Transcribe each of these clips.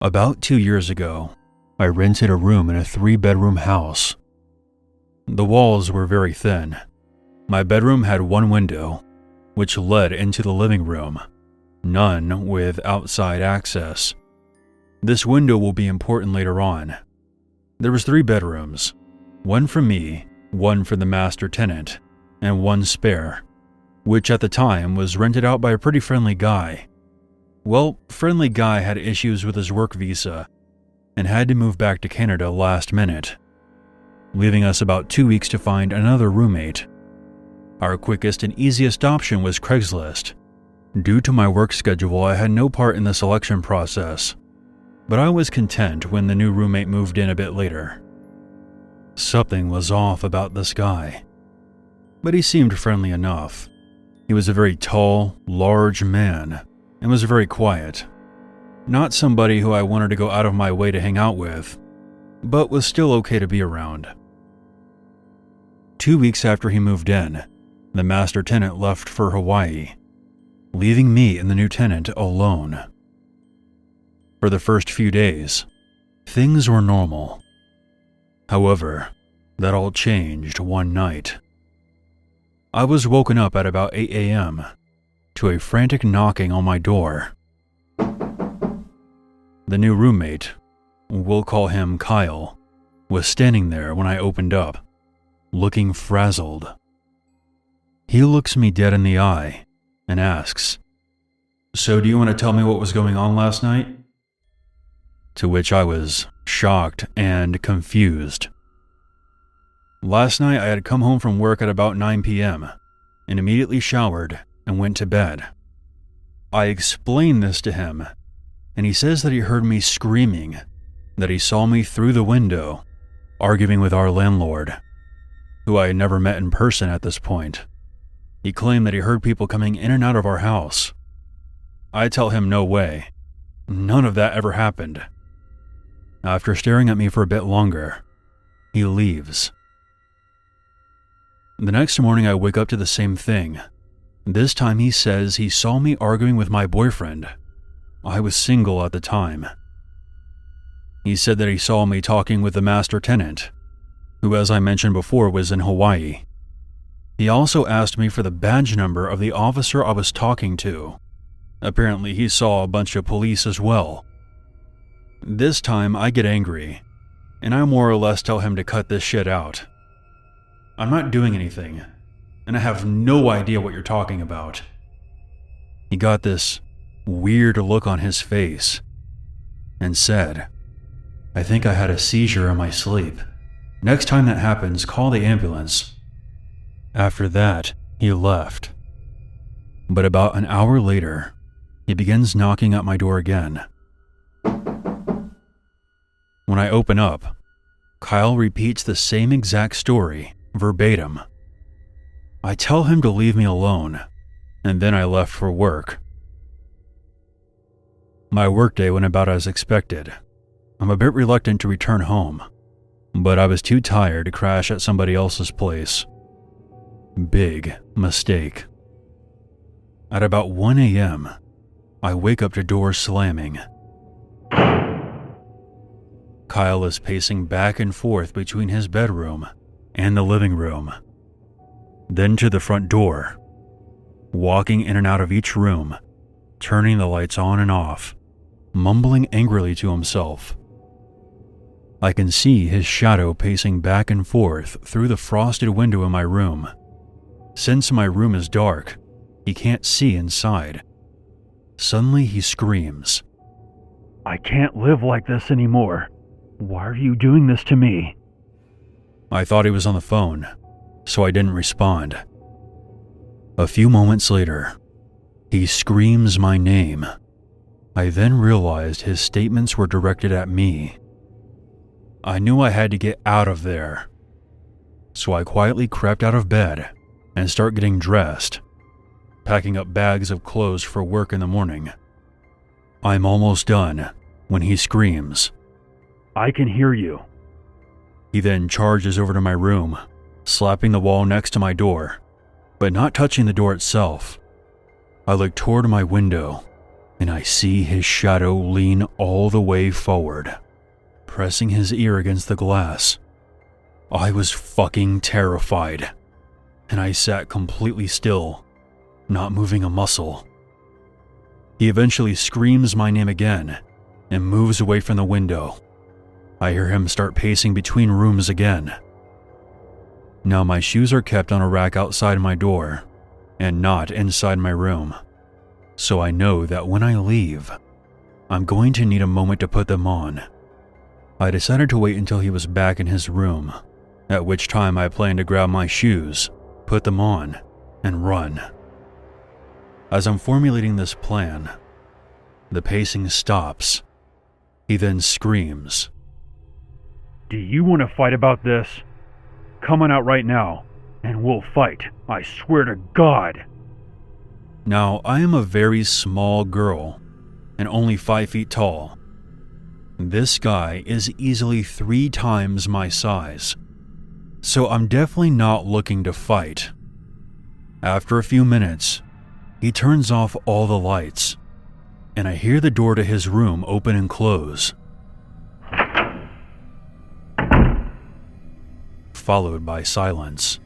About 2 years ago, I rented a room in a 3-bedroom house. The walls were very thin. My bedroom had one window, which led into the living room, none with outside access. This window will be important later on. There was 3 bedrooms, one for me, one for the master tenant, and one spare, which at the time was rented out by a pretty friendly guy. Well, friendly guy had issues with his work visa and had to move back to Canada last minute, leaving us about 2 weeks to find another roommate. Our quickest and easiest option was CRAIGSLIST. Due to my work schedule, I had no part in the selection process, but I was content when the new roommate moved in a bit later. Something was off about this guy, but he seemed friendly enough. He was a very tall, large man and was very quiet. Not somebody who I wanted to go out of my way to hang out with, but was still okay to be around. 2 weeks after he moved in, the master tenant left for Hawaii, leaving me and the new tenant alone. For the first few days, things were normal. However, that all changed one night. I was woken up at about 8 a.m. to a frantic knocking on my door. The new roommate, we'll call him Kyle, was standing there when I opened up, looking frazzled. He looks me dead in the eye and asks, "So do you want to tell me what was going on last night?" To which I was shocked and confused. Last night I had come home from work at about 9 p.m. and immediately showered and went to bed. I explained this to him, and he says that he heard me screaming, that he saw me through the window, arguing with our landlord, who I had never met in person at this point. He claimed that he heard people coming in and out of our house. I tell him no way. None of that ever happened. After staring at me for a bit longer, he leaves. The next morning I wake up to the same thing. This time he says he saw me arguing with my boyfriend. I was single at the time. He said that he saw me talking with the master tenant, who, as I mentioned before, was in Hawaii. He also asked me for the badge number of the officer I was talking to. Apparently he saw a bunch of police as well. This time I get angry, and I more or less tell him to cut this shit out. I'm not doing anything, and I have no idea what you're talking about. He got this weird look on his face and said, "I think I had a seizure in my sleep. Next time that happens, call the ambulance." After that, he left. But about an hour later, he begins knocking at my door again. When I open up, Kyle repeats the same exact story, verbatim. I tell him to leave me alone, and then I left for work. My workday went about as expected. I'm a bit reluctant to return home, but I was too tired to crash at somebody else's place. Big mistake. At about 1 a.m., I wake up to doors slamming. Kyle is pacing back and forth between his bedroom and the living room, then to the front door, walking in and out of each room, turning the lights on and off, mumbling angrily to himself. I can see his shadow pacing back and forth through the frosted window in my room. Since my room is dark, he can't see inside. Suddenly he screams, "I can't live like this anymore. Why are you doing this to me?" I thought he was on the phone, so I didn't respond. A few moments later, he screams my name. I then realized his statements were directed at me. I knew I had to get out of there, so I quietly crept out of bed and started getting dressed, packing up bags of clothes for work in the morning. I'm almost done when he screams, "I can hear you." He then charges over to my room, slapping the wall next to my door, but not touching the door itself. I look toward my window and I see his shadow lean all the way forward, pressing his ear against the glass. I was fucking terrified, and I sat completely still, not moving a muscle. He eventually screams my name again and moves away from the window. I hear him start pacing between rooms again. Now my shoes are kept on a rack outside my door and not inside my room, so I know that when I leave, I'm going to need a moment to put them on. I decided to wait until he was back in his room, at which time I plan to grab my shoes, put them on, and run. As I'm formulating this plan, the pacing stops. He then screams, "Do you want to fight about this? Come on out right now, and we'll fight, I swear to God." Now, I am a very small girl, and only 5 feet tall. This guy is easily 3 times my size, so I'm definitely not looking to fight. After a few minutes, he turns off all the lights, and I hear the door to his room open and close, followed by silence.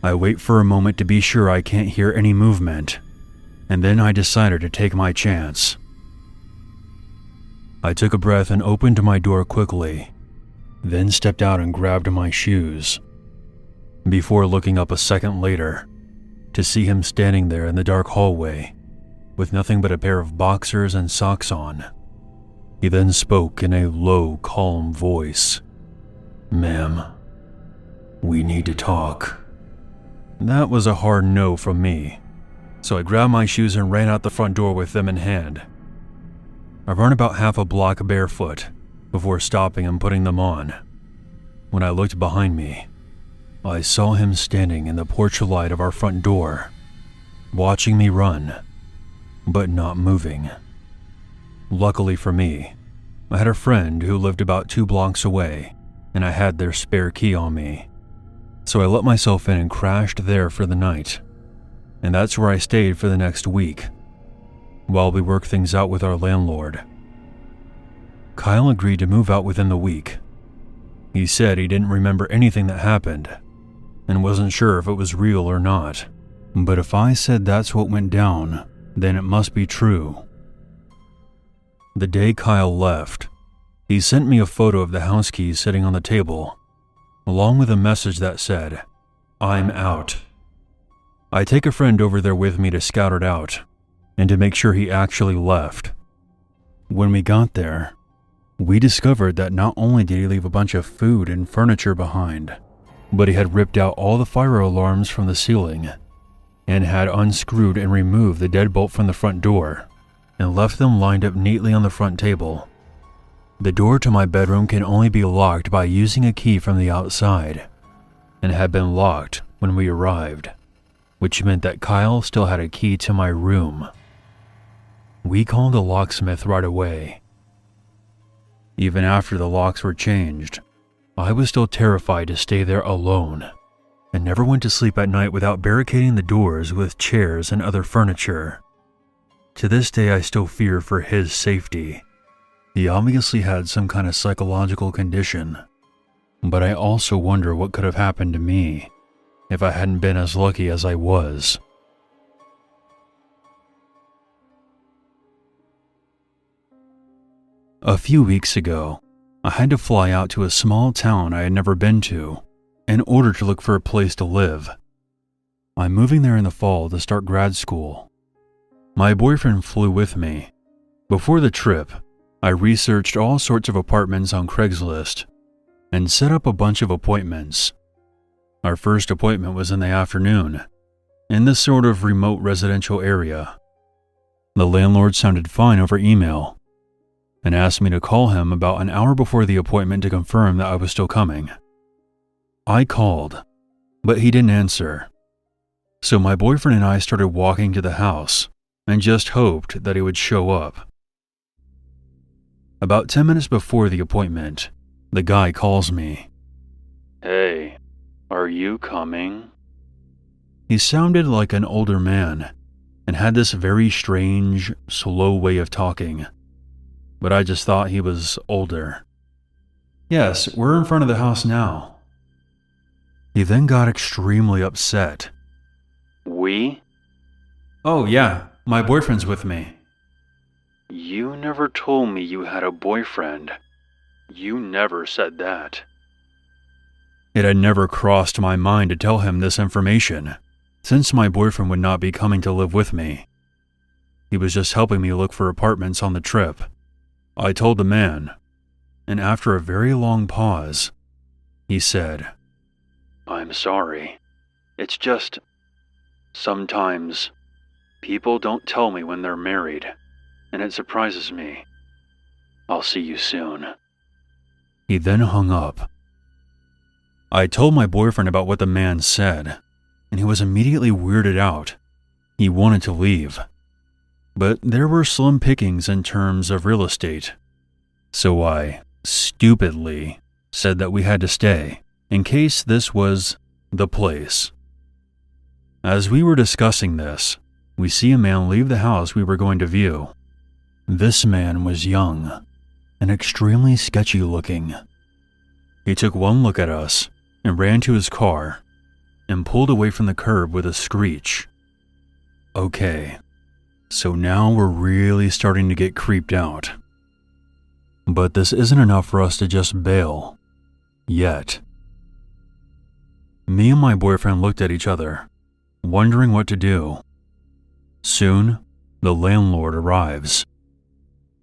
I wait for a moment to be sure I can't hear any movement, and then I decided to take my chance. I took a breath and opened my door quickly, then stepped out and grabbed my shoes, before looking up a second later to see him standing there in the dark hallway with nothing but a pair of boxers and socks on. He then spoke in a low, calm voice. "Ma'am, we need to talk." That was a hard no from me, so I grabbed my shoes and ran out the front door with them in hand. I ran about half a block barefoot before stopping and putting them on. When I looked behind me, I saw him standing in the porch light of our front door, watching me run, but not moving. Luckily for me, I had a friend who lived about 2 blocks away, and I had their spare key on me. So I let myself in and crashed there for the night, and that's where I stayed for the next week, while we worked things out with our landlord. Kyle agreed to move out within the week. He said he didn't remember anything that happened, and wasn't sure if it was real or not, but if I said that's what went down, then it must be true. The day Kyle left, he sent me a photo of the house keys sitting on the table, along with a message that said, "I'm out." I take a friend over there with me to scout it out, and to make sure he actually left. When we got there, we discovered that not only did he leave a bunch of food and furniture behind, but he had ripped out all the fire alarms from the ceiling, and had unscrewed and removed the deadbolt from the front door, and left them lined up neatly on the front table. The door to my bedroom can only be locked by using a key from the outside, and had been locked when we arrived, which meant that Kyle still had a key to my room. We called the locksmith right away. Even after the locks were changed, I was still terrified to stay there alone, and never went to sleep at night without barricading the doors with chairs and other furniture. To this day, I still fear for his safety. He obviously had some kind of psychological condition, but I also wonder what could have happened to me if I hadn't been as lucky as I was. A few weeks ago, I had to fly out to a small town I had never been to in order to look for a place to live. I'm moving there in the fall to start grad school. My boyfriend flew with me. Before the trip, I researched all sorts of apartments on CRAIGSLIST and set up a bunch of appointments. Our first appointment was in the afternoon, in this sort of remote residential area. The landlord sounded fine over email and asked me to call him about an hour before the appointment to confirm that I was still coming. I called, but he didn't answer. So my boyfriend and I started walking to the house and just hoped that he would show up. About 10 minutes before the appointment, the guy calls me. "Hey, are you coming?" He sounded like an older man, and had this very strange, slow way of talking. But I just thought he was older. Yes, we're in front of the house now. He then got extremely upset. We? Oh yeah, my boyfriend's with me. You never told me you had a boyfriend. You never said that. It had never crossed my mind to tell him this information, since my boyfriend would not be coming to live with me. He was just helping me look for apartments on the trip. I told the man, and after a very long pause, he said, I'm sorry. It's just, sometimes people don't tell me when they're married, and it surprises me. I'll see you soon. He then hung up. I told my boyfriend about what the man said, and he was immediately weirded out. He wanted to leave. But there were slim pickings in terms of real estate, so I stupidly said that we had to stay, in case this was the place. As we were discussing this, we see a man leave the house we were going to view. This man was young and extremely sketchy looking. He took one look at us and ran to his car and pulled away from the curb with a screech. Okay, so now we're really starting to get creeped out. But this isn't enough for us to just bail. Yet. Me and my boyfriend looked at each other, wondering what to do. Soon, the landlord arrives.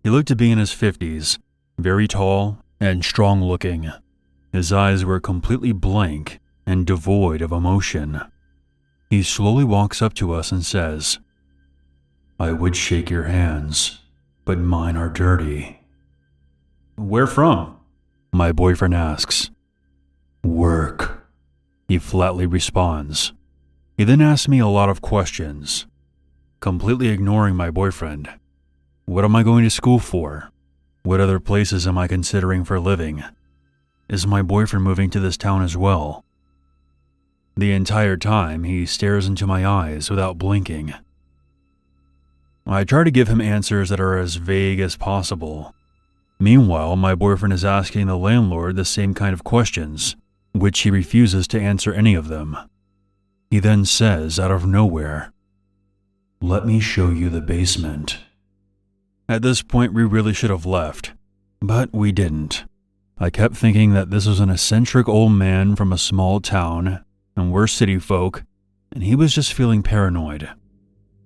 He looked to be in his 50s, very tall and strong looking. His eyes were completely blank and devoid of emotion. He slowly walks up to us and says, I would shake your hands, but mine are dirty. Where from? My boyfriend asks. Work, he flatly responds. He then asks me a lot of questions, completely ignoring my boyfriend. What am I going to school for? What other places am I considering for living? Is my boyfriend moving to this town as well? The entire time, he stares into my eyes without blinking. I try to give him answers that are as vague as possible. Meanwhile, my boyfriend is asking the landlord the same kind of questions, which he refuses to answer any of them. He then says, out of nowhere, Let me show you the basement. At this point, we really should have left, but we didn't. I kept thinking that this was an eccentric old man from a small town, and we're city folk, and he was just feeling paranoid.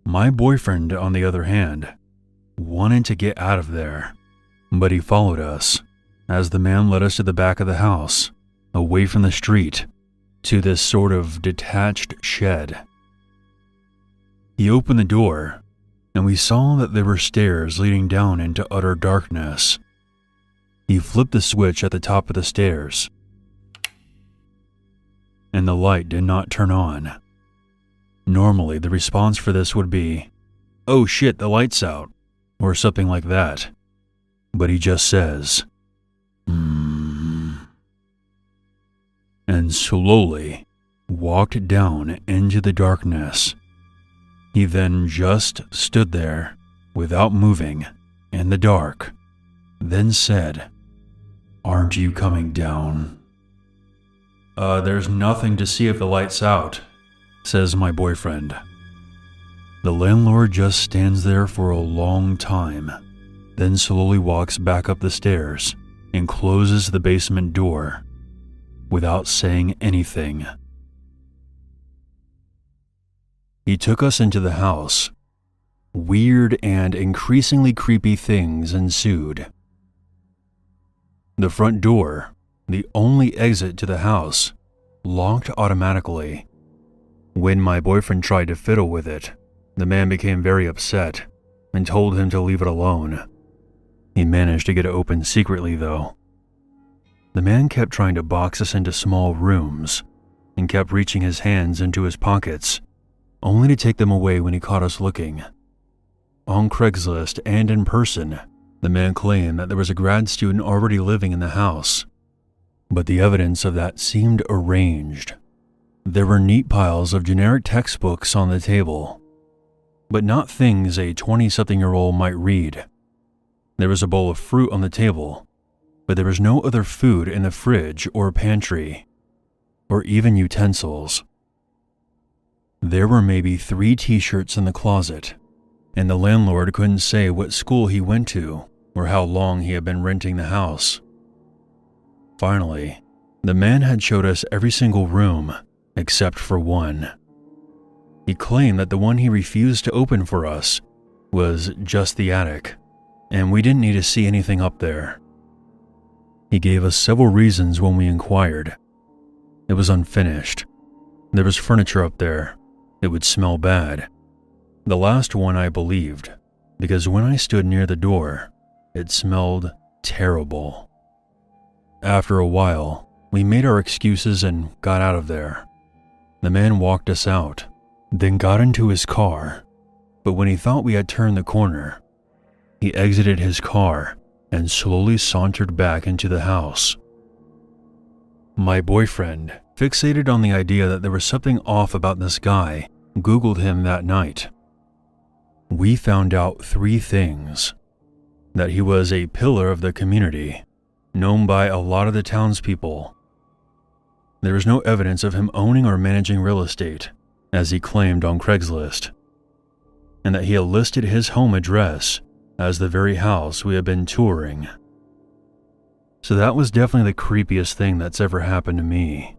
My boyfriend, on the other hand, wanted to get out of there, but he followed us, as the man led us to the back of the house, away from the street, to this sort of detached shed. He opened the door, and we saw that there were stairs leading down into utter darkness. He flipped the switch at the top of the stairs, and the light did not turn on. Normally, the response for this would be, "Oh shit, the light's out," or something like that. But he just says, and slowly walked down into the darkness. He then just stood there, without moving, in the dark, then said, "Aren't you coming down?" There's nothing to see if the light's out," says my boyfriend. The landlord just stands there for a long time, then slowly walks back up the stairs and closes the basement door without saying anything. He took us into the house. Weird and increasingly creepy things ensued. The front door, the only exit to the house, locked automatically. When my boyfriend tried to fiddle with it, the man became very upset and told him to leave it alone. He managed to get it open secretly, though. The man kept trying to box us into small rooms and kept reaching his hands into his pockets, only to take them away when he caught us looking. On CRAIGSLIST and in person, the man claimed that there was a grad student already living in the house, but the evidence of that seemed arranged. There were neat piles of generic textbooks on the table. but not things a 20-something-year-old might read. There was a bowl of fruit on the table, but there was no other food in the fridge or pantry, or even utensils. There were maybe 3 t-shirts in the closet, and the landlord couldn't say what school he went to or how long he had been renting the house. Finally, the man had showed us every single room except for one. He claimed that the one he refused to open for us was just the attic, and we didn't need to see anything up there. He gave us several reasons when we inquired. It was unfinished. There was furniture up there. It would smell bad. The last one I believed, because when I stood near the door, it smelled terrible. After a while, we made our excuses and got out of there. The man walked us out, then got into his car, but when he thought we had turned the corner, he exited his car and slowly sauntered back into the house. My boyfriend, fixated on the idea that there was something off about this guy, Googled him that night. We found out 3 things. That he was a pillar of the community, known by a lot of the townspeople. There is no evidence of him owning or managing real estate, as he claimed on CRAIGSLIST, and that he had listed his home address as the very house we had been touring. So that was definitely the creepiest thing that's ever happened to me.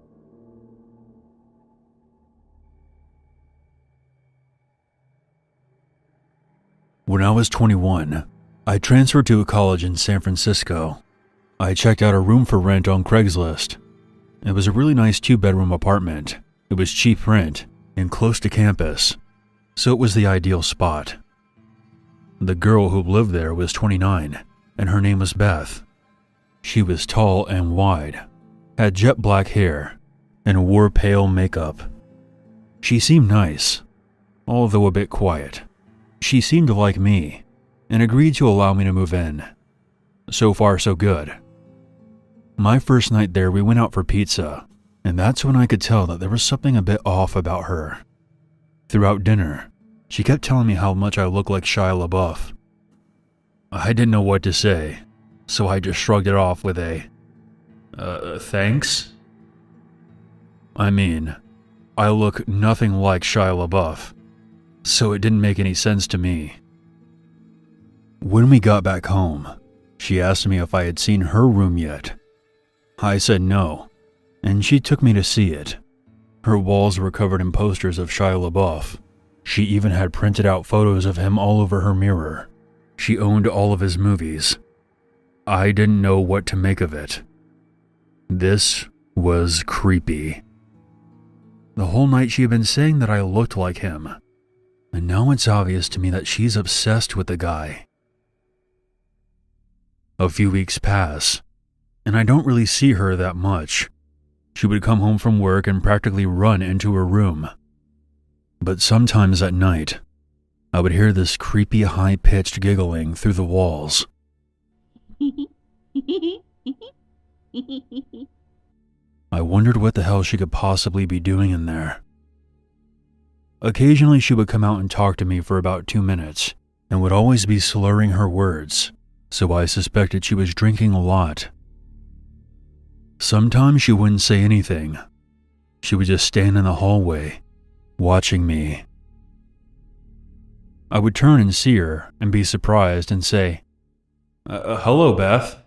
When I was 21, I transferred to a college in San Francisco. I checked out a room for rent on CRAIGSLIST. It was a really nice 2-bedroom apartment. It was cheap rent and close to campus, so it was the ideal spot. The girl who lived there was 29, and her name was Beth. She was tall and wide, had jet black hair, and wore pale makeup. She seemed nice, although a bit quiet. She seemed to like me, and agreed to allow me to move in. So far, so good. My first night there, we went out for pizza, and that's when I could tell that there was something a bit off about her. Throughout dinner, she kept telling me how much I looked like Shia LaBeouf. I didn't know what to say, so I just shrugged it off with a, thanks? I mean, I look nothing like Shia LaBeouf, so it didn't make any sense to me. When we got back home, she asked me if I had seen her room yet. I said no, and she took me to see it. Her walls were covered in posters of Shia LaBeouf. She even had printed out photos of him all over her mirror. She owned all of his movies. I didn't know what to make of it. This was creepy. The whole night she had been saying that I looked like him, and now it's obvious to me that she's obsessed with the guy. A few weeks pass, and I don't really see her that much. She would come home from work and practically run into her room. But sometimes at night, I would hear this creepy high-pitched giggling through the walls. I wondered what the hell she could possibly be doing in there. Occasionally she would come out and talk to me for about 2 minutes, and would always be slurring her words, so I suspected she was drinking a lot. Sometimes she wouldn't say anything. She would just stand in the hallway, watching me. I would turn and see her and be surprised and say, hello, Beth.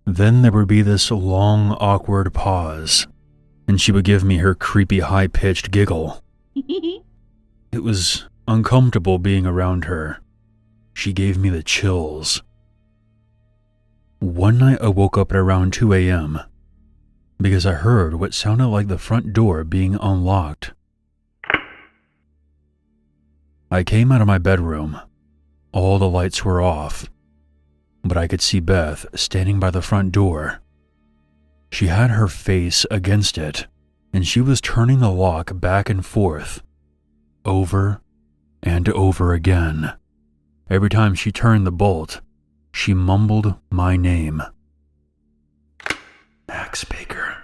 Then there would be this long, awkward pause, and she would give me her creepy, high-pitched giggle. It was uncomfortable being around her. She gave me the chills. One night I woke up at around 2 a.m. because I heard what sounded like the front door being unlocked. I came out of my bedroom. All the lights were off, but I could see Beth standing by the front door. She had her face against it, and she was turning the lock back and forth, over and over again. Every time she turned the bolt, she mumbled my name. Max Baker.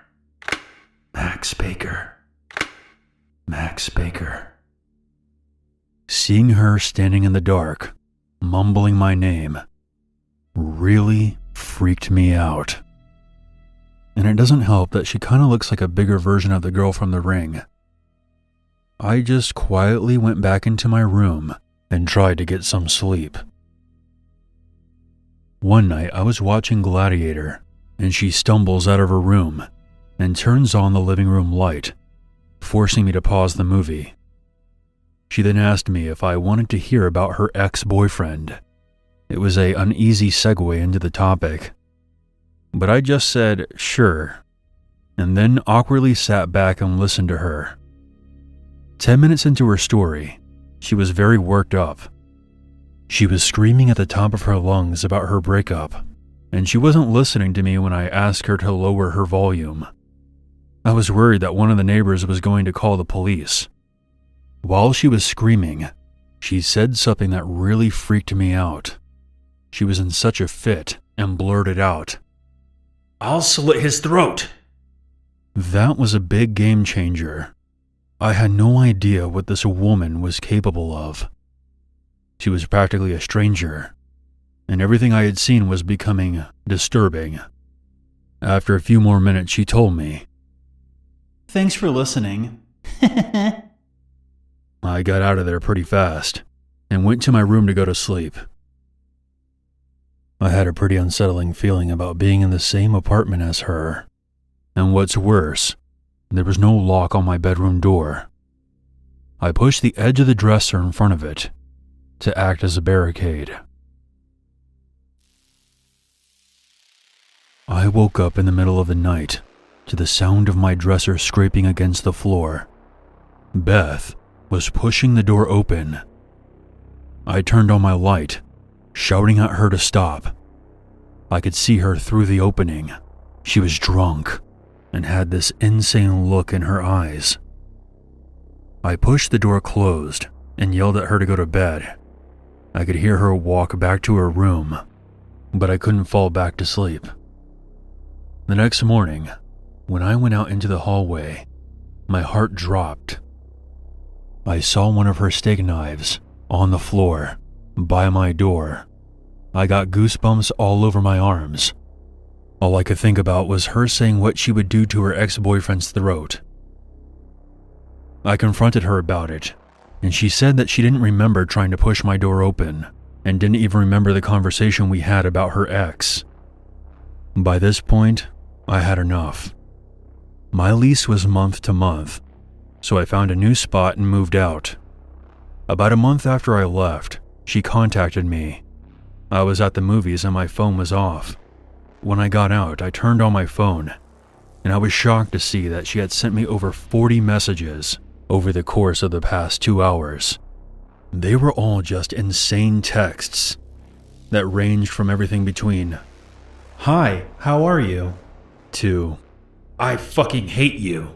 Max Baker. Max Baker. Seeing her standing in the dark, mumbling my name, really freaked me out. And it doesn't help that she kind of looks like a bigger version of the girl from The Ring. I just quietly went back into my room and tried to get some sleep. One night I was watching Gladiator, and she stumbles out of her room and turns on the living room light, forcing me to pause the movie. She then asked me if I wanted to hear about her ex-boyfriend. It was an uneasy segue into the topic, but I just said, sure, and then awkwardly sat back and listened to her. 10 minutes into her story, she was very worked up. She was screaming at the top of her lungs about her breakup, and she wasn't listening to me when I asked her to lower her volume. I was worried that one of the neighbors was going to call the police. While she was screaming, she said something that really freaked me out. She was in such a fit and blurted out, "I'll slit his throat." That was a big game changer. I had no idea what this woman was capable of. She was practically a stranger, and everything I had seen was becoming disturbing. After a few more minutes, she told me, "Thanks for listening." I got out of there pretty fast and went to my room to go to sleep. I had a pretty unsettling feeling about being in the same apartment as her, and what's worse, there was no lock on my bedroom door. I pushed the edge of the dresser in front of it to act as a barricade. I woke up in the middle of the night to the sound of my dresser scraping against the floor. Beth was pushing the door open. I turned on my light, shouting at her to stop. I could see her through the opening. She was drunk and had this insane look in her eyes. I pushed the door closed and yelled at her to go to bed. I could hear her walk back to her room, but I couldn't fall back to sleep. The next morning, when I went out into the hallway, my heart dropped. I saw one of her steak knives on the floor by my door. I got goosebumps all over my arms. All I could think about was her saying what she would do to her ex-boyfriend's throat. I confronted her about it, and she said that she didn't remember trying to push my door open and didn't even remember the conversation we had about her ex. By this point, I had enough. My lease was month to month, so I found a new spot and moved out. About a month after I left, she contacted me. I was at the movies and my phone was off. When I got out, I turned on my phone, and I was shocked to see that she had sent me over 40 messages over the course of the past 2 hours. They were all just insane texts that ranged from everything between, "Hi, how are you?" to, "I fucking hate you."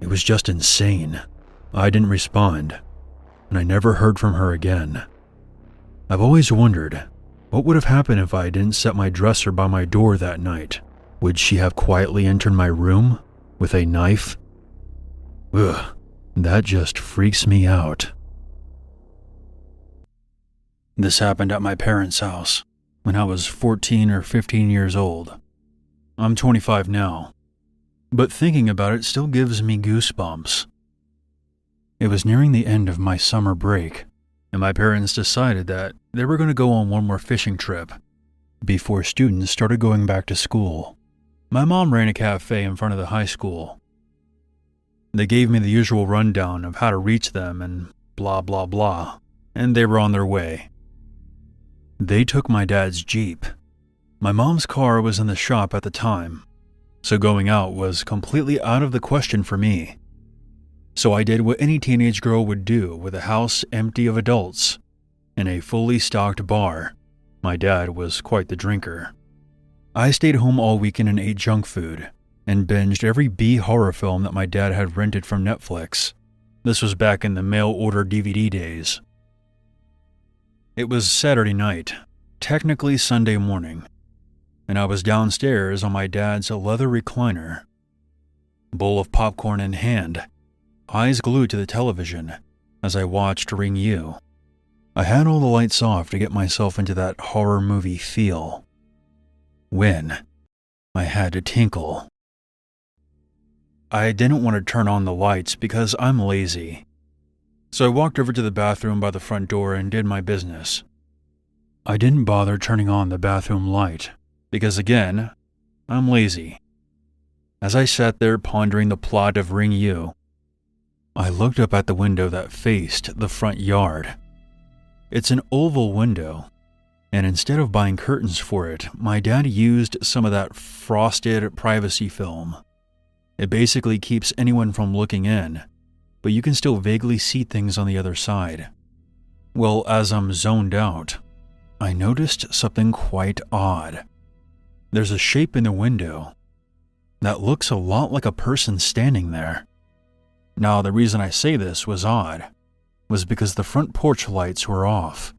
It was just insane. I didn't respond, and I never heard from her again. I've always wondered, what would have happened if I didn't set my dresser by my door that night? Would she have quietly entered my room with a knife? Ugh, that just freaks me out. This happened at my parents' house when I was 14 or 15 years old. I'm 25 now, but thinking about it still gives me goosebumps. It was nearing the end of my summer break, and my parents decided that they were going to go on one more fishing trip before students started going back to school. My mom ran a cafe in front of the high school. They gave me the usual rundown of how to reach them and blah blah blah, and they were on their way. They took my dad's Jeep. My mom's car was in the shop at the time, so going out was completely out of the question for me. So I did what any teenage girl would do with a house empty of adults and a fully stocked bar. My dad was quite the drinker. I stayed home all weekend and ate junk food and binged every B horror film that my dad had rented from Netflix. This was back in the mail-order DVD days. It was Saturday night, technically Sunday morning, and I was downstairs on my dad's leather recliner, bowl of popcorn in hand, eyes glued to the television, as I watched Ring You. I had all the lights off to get myself into that horror movie feel. When I had to tinkle. I didn't want to turn on the lights because I'm lazy. So I walked over to the bathroom by the front door and did my business. I didn't bother turning on the bathroom light because, again, I'm lazy. As I sat there pondering the plot of Ring You, I looked up at the window that faced the front yard. It's an oval window, and instead of buying curtains for it, my dad used some of that frosted privacy film. It basically keeps anyone from looking in, but you can still vaguely see things on the other side. Well, as I'm zoned out, I noticed something quite odd. There's a shape in the window that looks a lot like a person standing there. Now, the reason I say this was odd was because the front porch lights were off.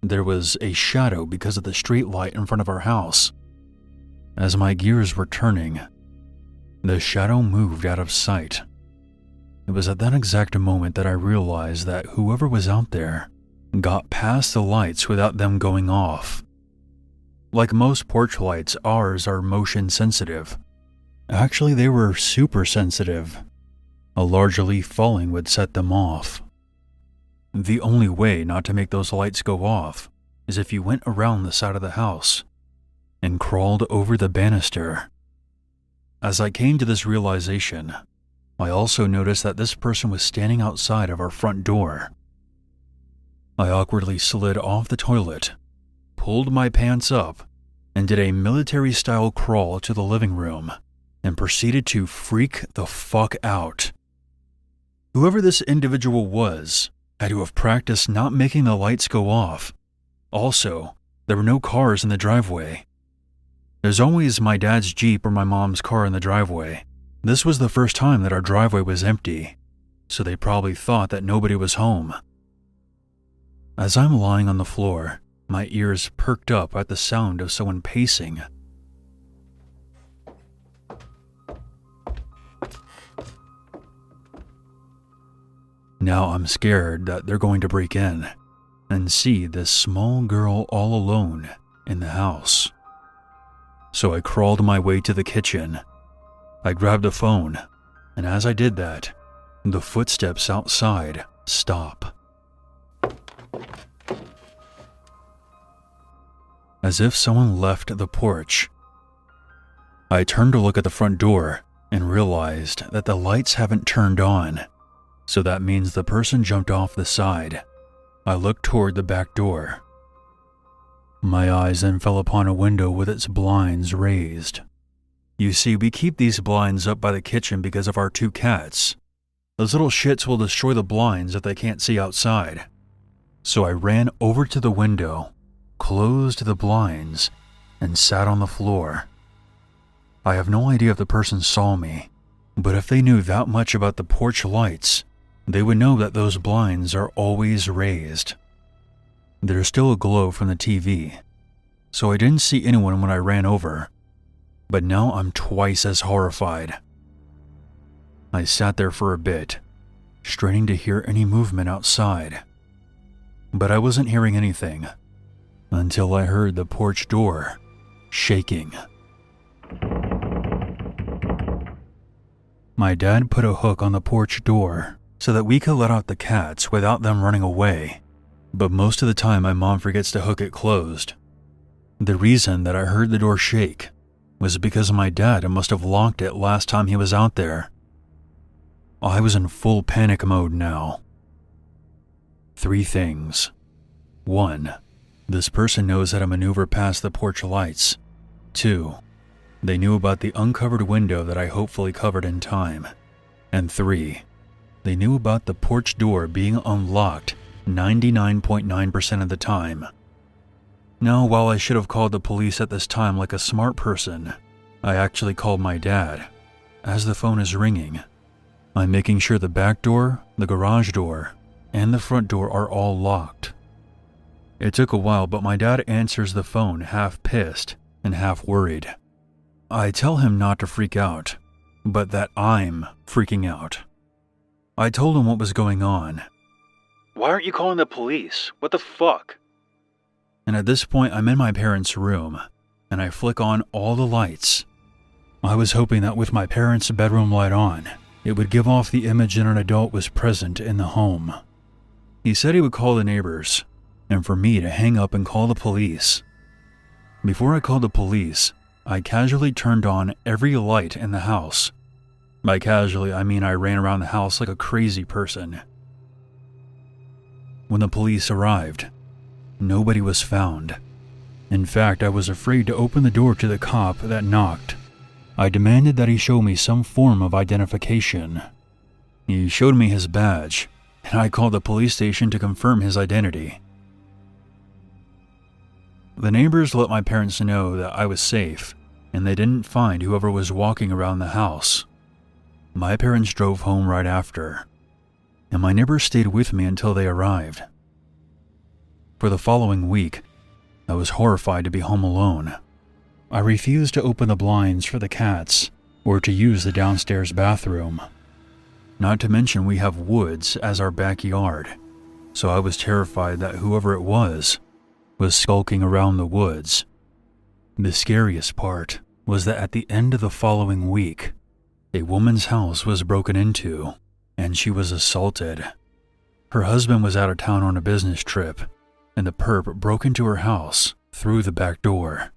There was a shadow because of the street light in front of our house. As my gears were turning, the shadow moved out of sight. It was at that exact moment that I realized that whoever was out there got past the lights without them going off. Like most porch lights, ours are motion sensitive. Actually, they were super sensitive. A large leaf falling would set them off. The only way not to make those lights go off is if you went around the side of the house and crawled over the banister. As I came to this realization, I also noticed that this person was standing outside of our front door. I awkwardly slid off the toilet, pulled my pants up, and did a military-style crawl to the living room and proceeded to freak the fuck out. Whoever this individual was had to have practiced not making the lights go off. Also, there were no cars in the driveway. There's always my dad's Jeep or my mom's car in the driveway. This was the first time that our driveway was empty, so they probably thought that nobody was home. As I'm lying on the floor, my ears perked up at the sound of someone pacing. Now I'm scared that they're going to break in and see this small girl all alone in the house. So I crawled my way to the kitchen. I grabbed a phone, and as I did that, the footsteps outside stop. As if someone left the porch. I turned to look at the front door and realized that the lights haven't turned on. So that means the person jumped off the side. I looked toward the back door. My eyes then fell upon a window with its blinds raised. You see, we keep these blinds up by the kitchen because of our 2 cats. Those little shits will destroy the blinds if they can't see outside. So I ran over to the window, closed the blinds, and sat on the floor. I have no idea if the person saw me, but if they knew that much about the porch lights, they would know that those blinds are always raised. There's still a glow from the TV, so I didn't see anyone when I ran over, but now I'm twice as horrified. I sat there for a bit, straining to hear any movement outside, but I wasn't hearing anything until I heard the porch door shaking. My dad put a hook on the porch door so that we could let out the cats without them running away, but most of the time my mom forgets to hook it closed. The reason that I heard the door shake was because my dad must have locked it last time he was out there. I was in full panic mode now. 3 things. 1. This person knows how to maneuver past the porch lights. 2. They knew about the uncovered window that I hopefully covered in time. And 3. They knew about the porch door being unlocked 99.9% of the time. Now, while I should have called the police at this time like a smart person, I actually called my dad. As the phone is ringing, I'm making sure the back door, the garage door, and the front door are all locked. It took a while, but my dad answers the phone half pissed and half worried. I tell him not to freak out, but that I'm freaking out. I told him what was going on, Why aren't you calling the police? What the fuck? And at this point, I'm in my parents' room, and I flick on all the lights. I was hoping that with my parents' bedroom light on, it would give off the image that an adult was present in the home. He said he would call the neighbors, and for me to hang up and call the police. Before I called the police, I casually turned on every light in the house. By casually, I mean I ran around the house like a crazy person. When the police arrived, nobody was found. In fact, I was afraid to open the door to the cop that knocked. I demanded that he show me some form of identification. He showed me his badge, and I called the police station to confirm his identity. The neighbors let my parents know that I was safe, and they didn't find whoever was walking around the house. My parents drove home right after, and my neighbors stayed with me until they arrived. For the following week, I was horrified to be home alone. I refused to open the blinds for the cats or to use the downstairs bathroom. Not to mention we have woods as our backyard, so I was terrified that whoever it was skulking around the woods. The scariest part was that at the end of the following week, a woman's house was broken into and she was assaulted. Her husband was out of town on a business trip, and the perp broke into her house through the back door.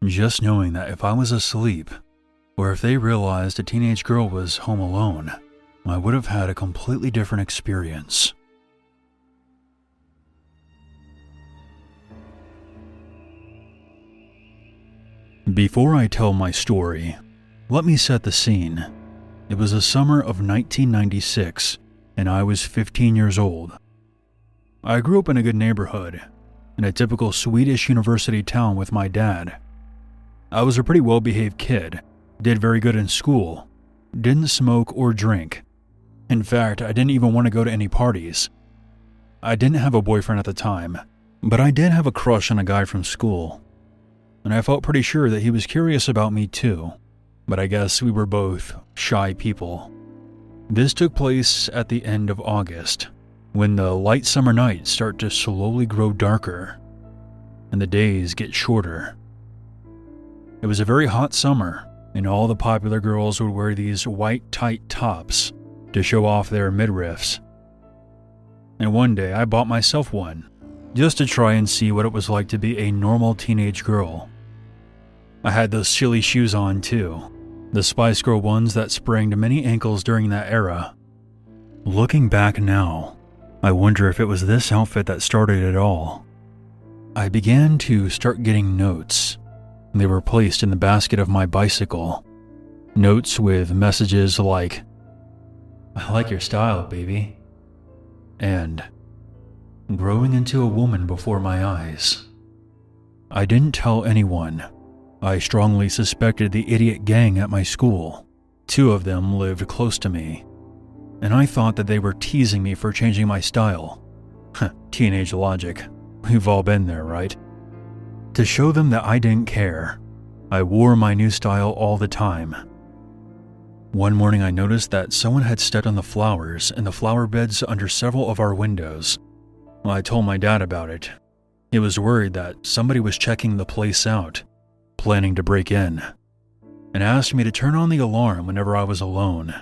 Just knowing that if I was asleep, or if they realized a teenage girl was home alone, I would have had a completely different experience. Before I tell my story, let me set the scene. It was the summer of 1996, and I was 15 years old. I grew up in a good neighborhood, in a typical Swedish university town with my dad. I was a pretty well-behaved kid, did very good in school, didn't smoke or drink. In fact, I didn't even want to go to any parties. I didn't have a boyfriend at the time, but I did have a crush on a guy from school. And I felt pretty sure that he was curious about me too, but I guess we were both shy people. This took place at the end of August, when the light summer nights start to slowly grow darker, and the days get shorter. It was a very hot summer, and all the popular girls would wear these white tight tops to show off their midriffs. And one day I bought myself one, just to try and see what it was like to be a normal teenage girl. I had those silly shoes on too, the Spice Girl ones that sprang to many ankles during that era. Looking back now, I wonder if it was this outfit that started it all. I began to start getting notes. They were placed in the basket of my bicycle. Notes with messages like, "I like your style, baby," and "growing into a woman before my eyes." I didn't tell anyone. I strongly suspected the idiot gang at my school. 2 of them lived close to me, and I thought that they were teasing me for changing my style. Teenage logic. We've all been there, right? To show them that I didn't care, I wore my new style all the time. One morning I noticed that someone had stepped on the flowers in the flower beds under several of our windows. I told my dad about it. He was worried that somebody was checking the place out, planning to break in, and asked me to turn on the alarm whenever I was alone.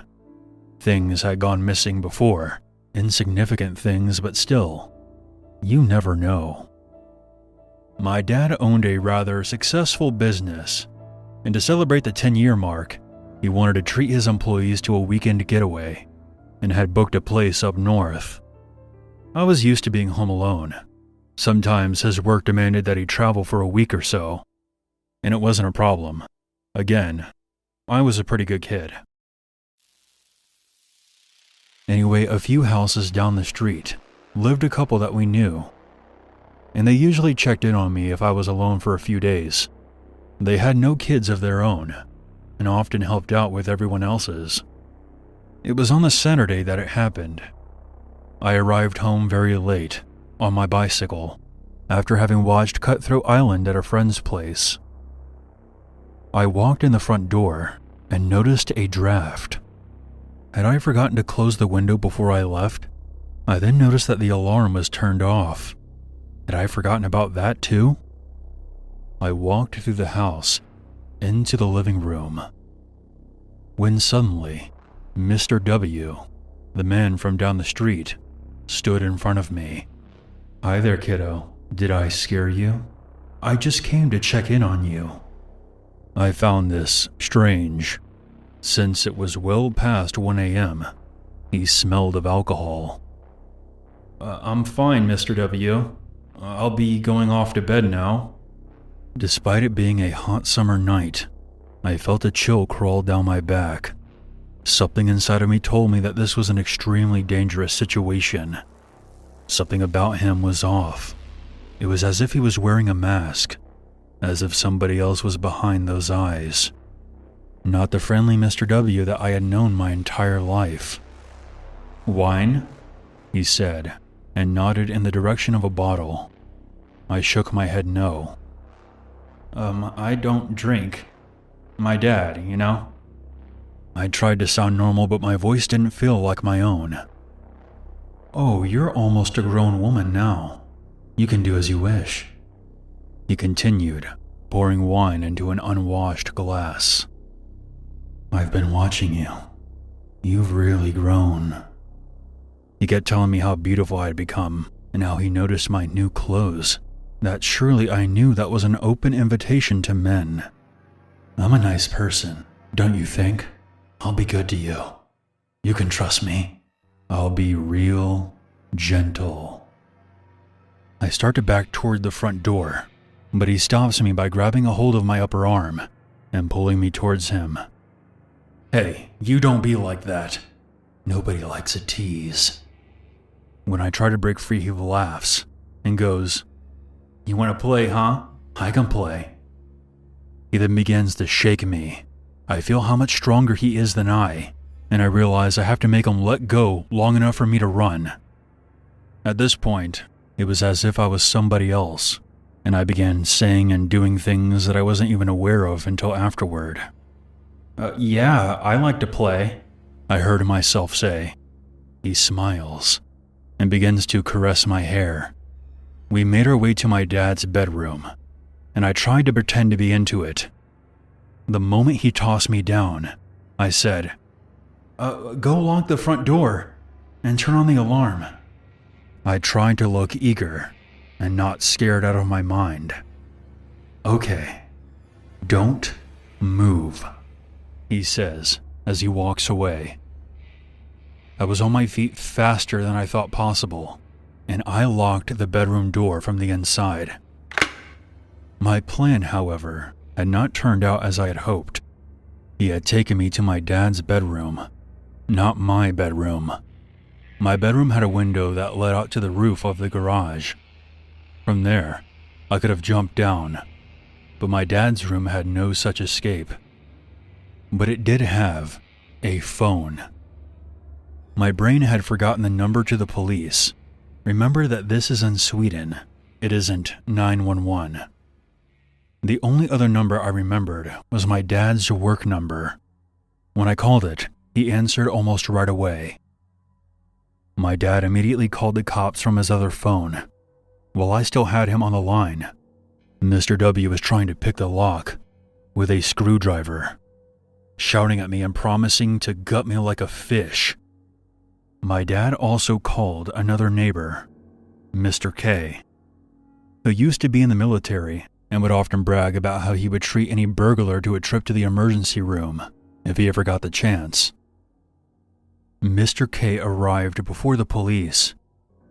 Things had gone missing before, insignificant things, but still, you never know. My dad owned a rather successful business, and to celebrate the 10-year mark, he wanted to treat his employees to a weekend getaway, and had booked a place up north. I was used to being home alone. Sometimes his work demanded that he travel for a week or so, and it wasn't a problem. Again, I was a pretty good kid. Anyway, a few houses down the street lived a couple that we knew, and they usually checked in on me if I was alone for a few days. They had no kids of their own, and often helped out with everyone else's. It was on the Saturday that it happened. I arrived home very late, on my bicycle, after having watched Cutthroat Island at a friend's place. I walked in the front door and noticed a draft. Had I forgotten to close the window before I left? I then noticed that the alarm was turned off. Had I forgotten about that too? I walked through the house, into the living room, when suddenly, Mr. W, the man from down the street, stood in front of me. "Hi there, kiddo. Did I scare you? I just came to check in on you." I found this strange, since it was well past 1 a.m. He smelled of alcohol. "I'm fine, Mr. W. I'll be going off to bed now." Despite it being a hot summer night, I felt a chill crawl down my back. Something inside of me told me that this was an extremely dangerous situation. Something about him was off. It was as if he was wearing a mask, as if somebody else was behind those eyes. Not the friendly Mr. W that I had known my entire life. "Wine?" he said, and nodded in the direction of a bottle. I shook my head no. I don't drink. My dad, you know?" I tried to sound normal, but my voice didn't feel like my own. "Oh, you're almost a grown woman now. You can do as you wish," he continued, pouring wine into an unwashed glass. "I've been watching you. You've really grown." He kept telling me how beautiful I had become, and how he noticed my new clothes, that surely I knew that was an open invitation to men. "I'm a nice person, don't you think? I'll be good to you. You can trust me. I'll be real gentle." I start to back toward the front door, but he stops me by grabbing a hold of my upper arm and pulling me towards him. "Hey, you don't be like that. Nobody likes a tease." When I try to break free, he laughs and goes, "You want to play, huh? I can play." He then begins to shake me. I feel how much stronger he is than I, and I realize I have to make him let go long enough for me to run. At this point, it was as if I was somebody else, and I began saying and doing things that I wasn't even aware of until afterward. Yeah, I like to play," I heard myself say. He smiles and begins to caress my hair. We made our way to my dad's bedroom, and I tried to pretend to be into it. The moment he tossed me down, I said, Go lock the front door and turn on the alarm." I tried to look eager and not scared out of my mind. "Okay, don't move," he says as he walks away. I was on my feet faster than I thought possible, and I locked the bedroom door from the inside. My plan, however, had not turned out as I had hoped. He had taken me to my dad's bedroom, not my bedroom. My bedroom had a window that led out to the roof of the garage. From there, I could have jumped down, but my dad's room had no such escape. But it did have a phone. My brain had forgotten the number to the police. Remember that this is in Sweden. It isn't 911. The only other number I remembered was my dad's work number. When I called it, he answered almost right away. My dad immediately called the cops from his other phone. While I still had him on the line, Mr. W was trying to pick the lock with a screwdriver, shouting at me and promising to gut me like a fish. My dad also called another neighbor, Mr. K, who used to be in the military and would often brag about how he would treat any burglar to a trip to the emergency room if he ever got the chance. Mr. K arrived before the police,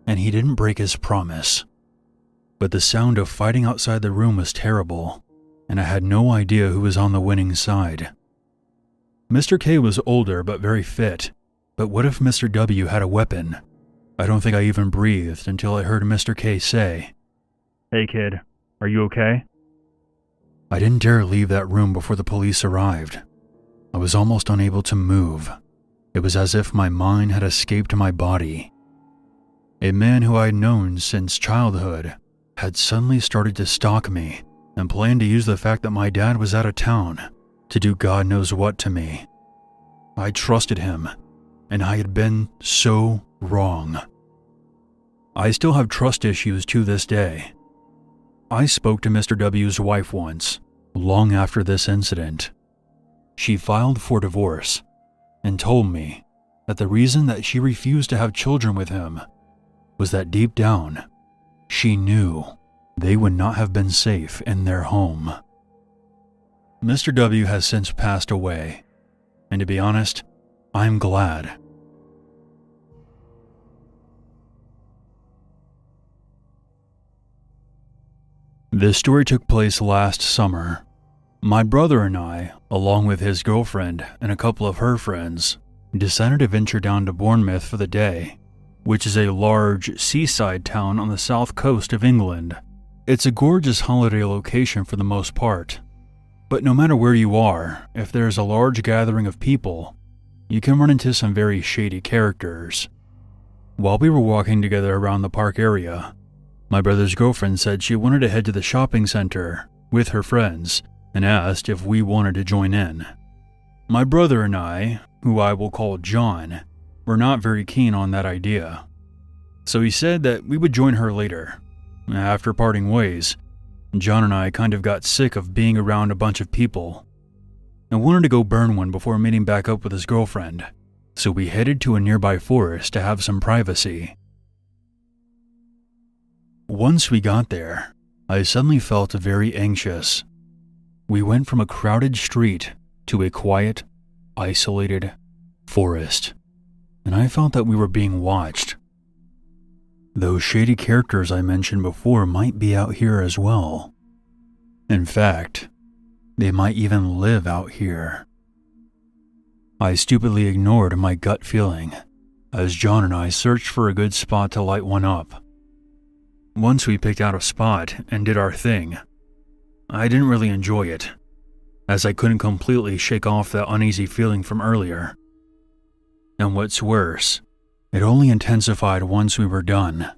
and he didn't break his promise. But the sound of fighting outside the room was terrible, and I had no idea who was on the winning side. Mr. K was older but very fit, but what if Mr. W had a weapon? I don't think I even breathed until I heard Mr. K say, "Hey kid, are you okay?" I didn't dare leave that room before the police arrived. I was almost unable to move. It was as if my mind had escaped my body. A man who I had known since childhood had suddenly started to stalk me and planned to use the fact that my dad was out of town to do God knows what to me. I trusted him, and I had been so wrong. I still have trust issues to this day. I spoke to Mr. W's wife once, long after this incident. She filed for divorce and told me that the reason that she refused to have children with him was that deep down, she knew they would not have been safe in their home. Mr. W has since passed away, and to be honest, I'm glad. This story took place last summer. My brother and I, along with his girlfriend and a couple of her friends, decided to venture down to Bournemouth for the day, which is a large seaside town on the south coast of England. It's a gorgeous holiday location for the most part, but no matter where you are, if there's a large gathering of people, you can run into some very shady characters. While we were walking together around the park area, my brother's girlfriend said she wanted to head to the shopping center with her friends and asked if we wanted to join in. My brother and I, who I will call John, were not very keen on that idea, so he said that we would join her later. After parting ways, John and I kind of got sick of being around a bunch of people and wanted to go burn one before meeting back up with his girlfriend, so we headed to a nearby forest to have some privacy. Once we got there, I suddenly felt very anxious. We went from a crowded street to a quiet, isolated forest, and I felt that we were being watched. Those shady characters I mentioned before might be out here as well. In fact, they might even live out here. I stupidly ignored my gut feeling as John and I searched for a good spot to light one up. Once we picked out a spot and did our thing, I didn't really enjoy it, as I couldn't completely shake off that uneasy feeling from earlier. And what's worse, it only intensified once we were done.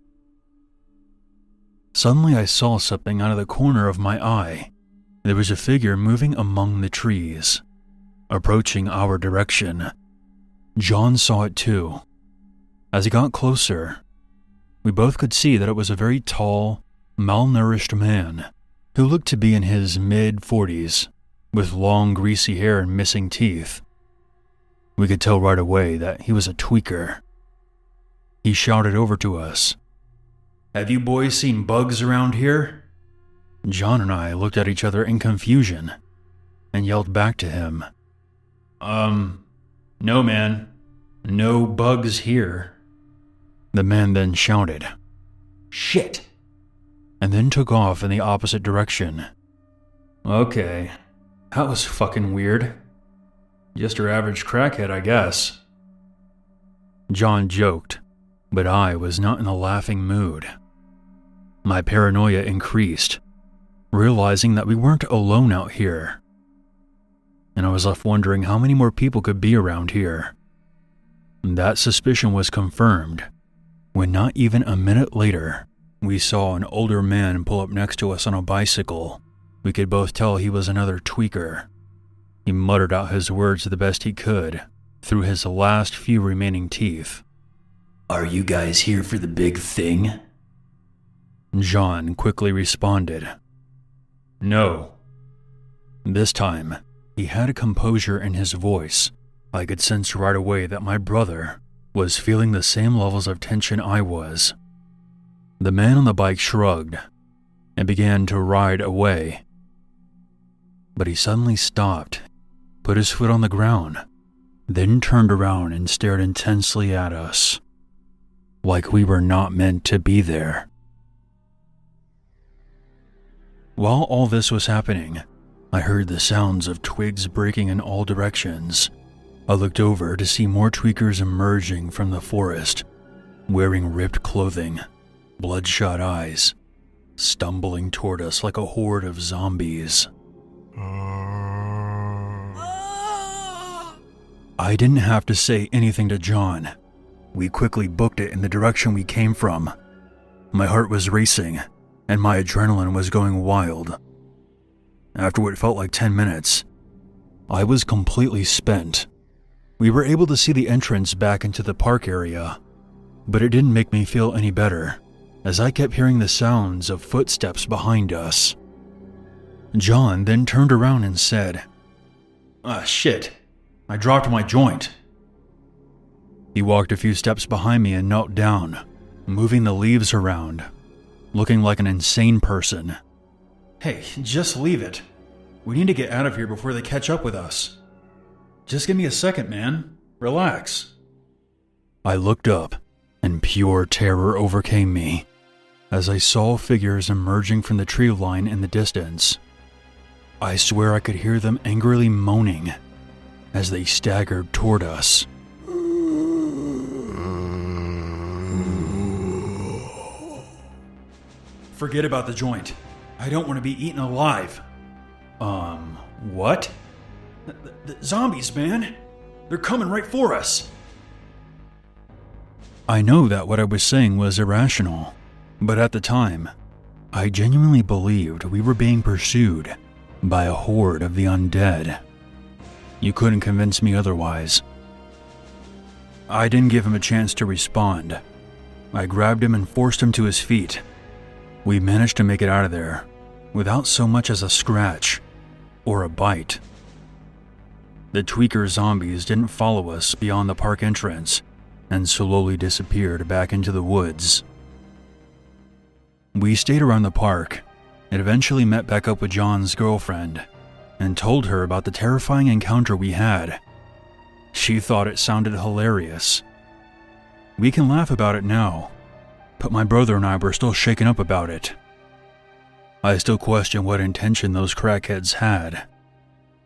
Suddenly I saw something out of the corner of my eye. There was a figure moving among the trees, approaching our direction. John saw it too. As he got closer, we both could see that it was a very tall, malnourished man who looked to be in his mid-40s, with long greasy hair and missing teeth. We could tell right away that he was a tweaker. He shouted over to us, "Have you boys seen bugs around here?" John and I looked at each other in confusion and yelled back to him, No man, no bugs here." The man then shouted, "Shit," and then took off in the opposite direction. Okay, that was fucking weird. Just your average crackhead, I guess. John joked, but I was not in a laughing mood. My paranoia increased, realizing that we weren't alone out here. And I was left wondering how many more people could be around here. That suspicion was confirmed when not even a minute later, we saw an older man pull up next to us on a bicycle. We could both tell he was another tweaker. He muttered out his words the best he could through his last few remaining teeth. "Are you guys here for the big thing?" John quickly responded, "No." This time, he had a composure in his voice. I could sense right away that my brother was feeling the same levels of tension I was. The man on the bike shrugged and began to ride away. But he suddenly stopped, put his foot on the ground, then turned around and stared intensely at us, like we were not meant to be there. While all this was happening, I heard the sounds of twigs breaking in all directions. I looked over to see more tweakers emerging from the forest, wearing ripped clothing, bloodshot eyes, stumbling toward us like a horde of zombies. I didn't have to say anything to John. We quickly booked it in the direction we came from. My heart was racing, and my adrenaline was going wild. After what felt like 10 minutes, I was completely spent. We were able to see the entrance back into the park area, but it didn't make me feel any better. as I kept hearing the sounds of footsteps behind us. John then turned around and said, "Ah, shit, I dropped my joint." He walked a few steps behind me and knelt down, moving the leaves around, looking like an insane person. "Hey, just leave it. We need to get out of here before they catch up with us. Just give me a second, man. Relax." I looked up, and pure terror overcame me as I saw figures emerging from the tree line in the distance. I swear I could hear them angrily moaning as they staggered toward us. "Forget about the joint. I don't want to be eaten alive." What? The zombies, man. They're coming right for us." I know that what I was saying was irrational, but at the time, I genuinely believed we were being pursued by a horde of the undead. You couldn't convince me otherwise. I didn't give him a chance to respond. I grabbed him and forced him to his feet. We managed to make it out of there without so much as a scratch or a bite. The tweaker zombies didn't follow us beyond the park entrance and slowly disappeared back into the woods. We stayed around the park and eventually met back up with John's girlfriend and told her about the terrifying encounter we had. She thought it sounded hilarious. We can laugh about it now, but my brother and I were still shaken up about it. I still question what intention those crackheads had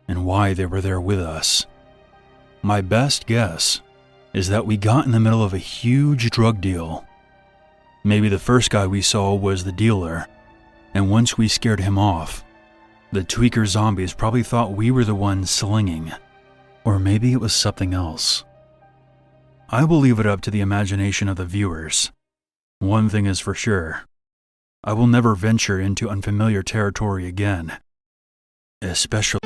and why they were there with us. My best guess is that we got in the middle of a huge drug deal. Maybe the first guy we saw was the dealer, and once we scared him off, the tweaker zombies probably thought we were the ones slinging. Or maybe it was something else. I will leave it up to the imagination of the viewers. One thing is for sure, I will never venture into unfamiliar territory again, especially